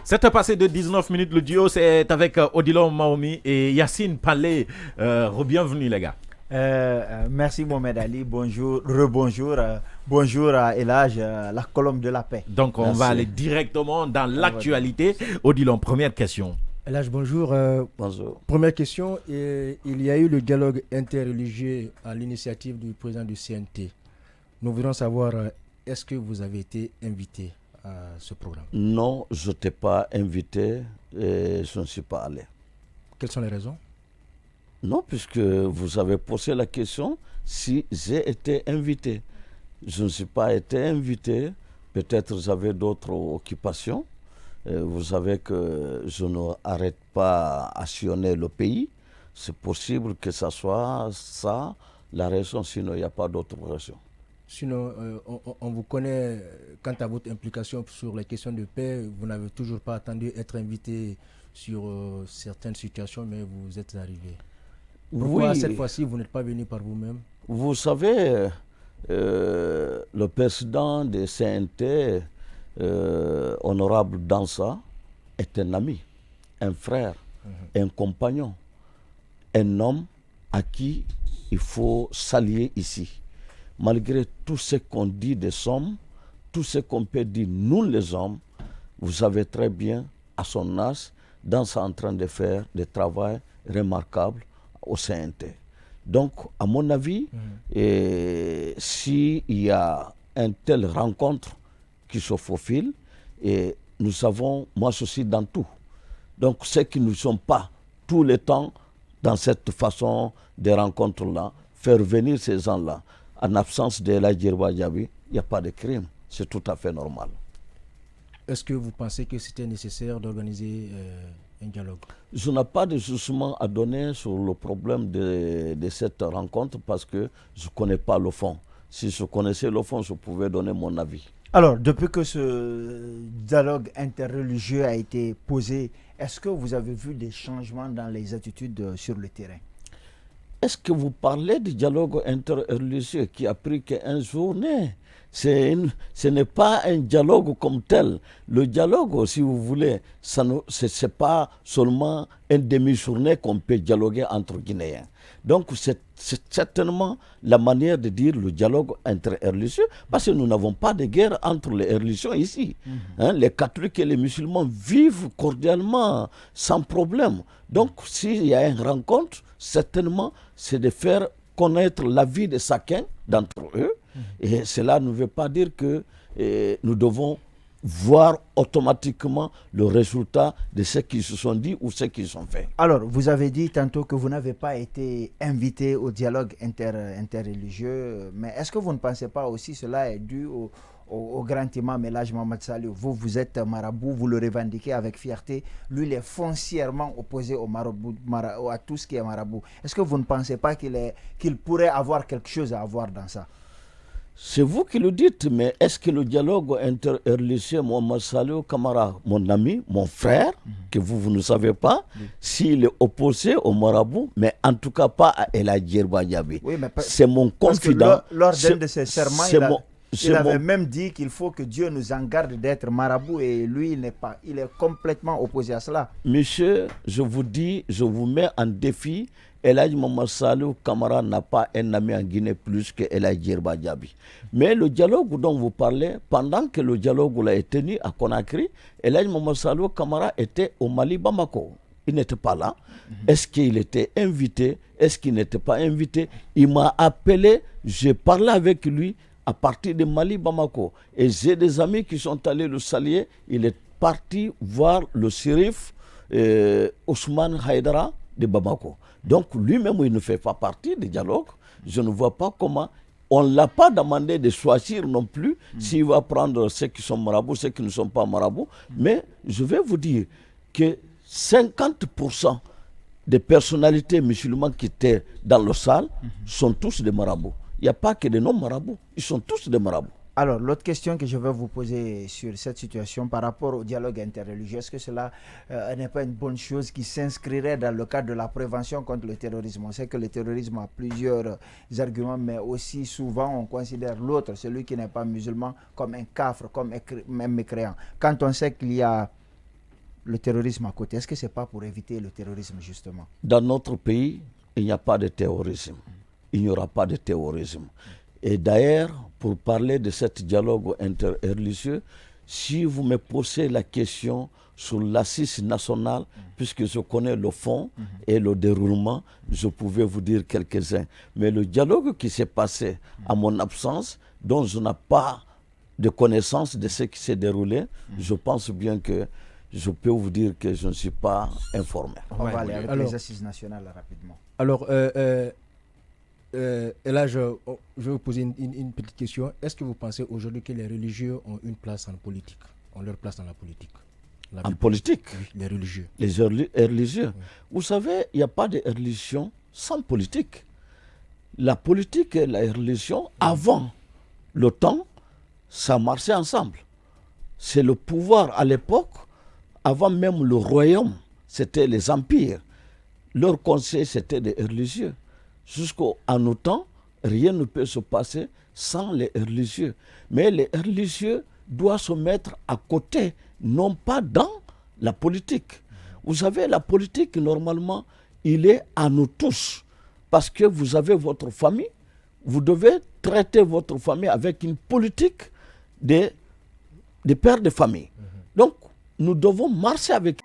7 passé de 19 minutes, le duo c'est avec Odilon Maomi et Yacine Palé. Bienvenue les gars. Merci Mohamed Ali, bonjour, rebonjour, bonjour à Elage, la colombe de la paix. Donc on va aller directement dans l'actualité. Odilon, première question. Elage, bonjour. Bonjour. Première question, il y a eu le dialogue interreligieux à l'initiative du président du CNT. Nous voudrions savoir, est-ce que vous avez été invité à ce programme? Non, je n'étais pas invité et je ne suis pas allé. Quelles sont les raisons? Non, puisque vous avez posé la question si j'ai été invité. Je ne suis pas été invité. Peut-être j'avais d'autres occupations. Vous savez que je n'arrête pas à sillonner le pays. C'est possible que ce soit ça la raison, sinon il n'y a pas d'autre raison. Sinon, on vous connaît quant à votre implication sur les questions de paix. Vous n'avez toujours pas attendu être invité sur certaines situations, mais vous êtes arrivé. Pourquoi cette fois-ci, vous n'êtes pas venu par vous-même? Vous savez, le président de CNT, honorable Dansa, est un ami, un frère, un compagnon, un homme à qui il faut s'allier ici. Malgré tout ce qu'on dit des hommes, tout ce qu'on peut dire nous les hommes, vous savez très bien, à son âge, Dansa est en train de faire des travaux remarquables au CNT. Donc, à mon avis, s'il y a une telle rencontre qui se faufile, et nous savons, moi je suis dans tout. Donc, ceux qui ne sont pas tout le temps dans cette façon de rencontre-là, faire venir ces gens-là, en absence de la Djerba Diaby, il n'y a pas de crime. C'est tout à fait normal. Est-ce que vous pensez que c'était nécessaire d'organiser un dialogue? Je n'ai pas de jugement à donner sur le problème de cette rencontre parce que je ne connais pas le fond. Si je connaissais le fond, je pouvais donner mon avis. Alors, depuis que ce dialogue interreligieux a été posé, est-ce que vous avez vu des changements dans les attitudes sur le terrain? Est-ce que vous parlez du dialogue interreligieux qui a pris qu'une journée? Ce n'est pas un dialogue comme tel. Le dialogue, si vous voulez, ce n'est pas seulement une demi-journée qu'on peut dialoguer entre Guinéens. Donc c'est certainement la manière de dire le dialogue interreligieux, parce que nous n'avons pas de guerre entre les religions ici. Les catholiques et les musulmans vivent cordialement, sans problème. Donc s'il y a une rencontre, certainement, c'est de faire connaître la vie de chacun d'entre eux. Et cela ne veut pas dire que nous devons voir automatiquement le résultat de ce qu'ils se sont dit ou ce qu'ils ont fait. Alors, vous avez dit tantôt que vous n'avez pas été invité au dialogue interreligieux, mais est-ce que vous ne pensez pas aussi que cela est dû au grand imam Elhadji Mohamed Saliou? Vous êtes marabout, vous le revendiquez avec fierté. Lui, il est foncièrement opposé au marabout, à tout ce qui est marabout. Est-ce que vous ne pensez pas qu'il pourrait avoir quelque chose à avoir dans ça? C'est vous qui le dites, mais est-ce que le dialogue interreligieux, Mohamed Saliou Kamara, mon ami, mon frère, que vous ne savez pas, s'il est opposé au marabout, mais en tout cas pas à Elhadji Djerba Diaby. Oui, c'est mon confident. Lors d'un de ses serments, il avait même dit qu'il faut que Dieu nous en garde d'être marabout, et lui, il est complètement opposé à cela. Monsieur, je vous dis, je vous mets en défi. Elhadji Mohamed Saliou Kamara n'a pas un ami en Guinée plus que Elhadji Djerba Diaby. Mais le dialogue dont vous parlez, pendant que le dialogue a été tenu à Conakry, Elhadji Mohamed Saliou Kamara était au Mali, Bamako. Il n'était pas là. Est-ce qu'il était invité? Est-ce qu'il n'était pas invité? Il m'a appelé, j'ai parlé avec lui à partir de Mali, Bamako. Et j'ai des amis qui sont allés le saluer. Il est parti voir le shérif Ousmane Haïdara de Bamako. Donc lui-même, il ne fait pas partie du dialogue. Je ne vois pas comment. On ne l'a pas demandé de choisir non plus s'il va prendre ceux qui sont marabouts, ceux qui ne sont pas marabouts. Mais je vais vous dire que 50% des personnalités musulmanes qui étaient dans le salle sont tous des marabouts. Il n'y a pas que des non-marabouts. Ils sont tous des marabouts. Alors, l'autre question que je vais vous poser sur cette situation par rapport au dialogue interreligieux, est-ce que cela n'est pas une bonne chose qui s'inscrirait dans le cadre de la prévention contre le terrorisme? On sait que le terrorisme a plusieurs arguments, mais aussi souvent on considère l'autre, celui qui n'est pas musulman, comme un kafre, comme un mécréant. Quand on sait qu'il y a le terrorisme à côté? Est-ce que ce n'est pas pour éviter le terrorisme, justement? Dans notre pays, il n'y a pas de terrorisme. Il n'y aura pas de terrorisme. Et d'ailleurs, pour parler de ce dialogue interreligieux, si vous me posez la question sur l'assise nationale, puisque je connais le fond et le déroulement, je pouvais vous dire quelques-uns. Mais le dialogue qui s'est passé à mon absence, dont je n'ai pas de connaissance de ce qui s'est déroulé, je pense bien que je peux vous dire que je ne suis pas informé. On va aller avec les assises nationales rapidement. Alors, et là, je vais vous poser une petite question. Est-ce que vous pensez aujourd'hui que les religieux ont une place en politique, ont leur place dans la politique? En politique? Oui, les religieux. Les religieux. Oui. Vous savez, il n'y a pas de religion sans politique. La politique et la religion, avant le temps, ça marchait ensemble. C'est le pouvoir à l'époque, avant même le royaume, c'était les empires. Leur conseil, c'était des religieux. Jusqu'à nos temps, rien ne peut se passer sans les religieux. Mais les religieux doivent se mettre à côté, non pas dans la politique. Vous savez, la politique, normalement, il est à nous tous. Parce que vous avez votre famille, vous devez traiter votre famille avec une politique des pères de famille. Donc, nous devons marcher avec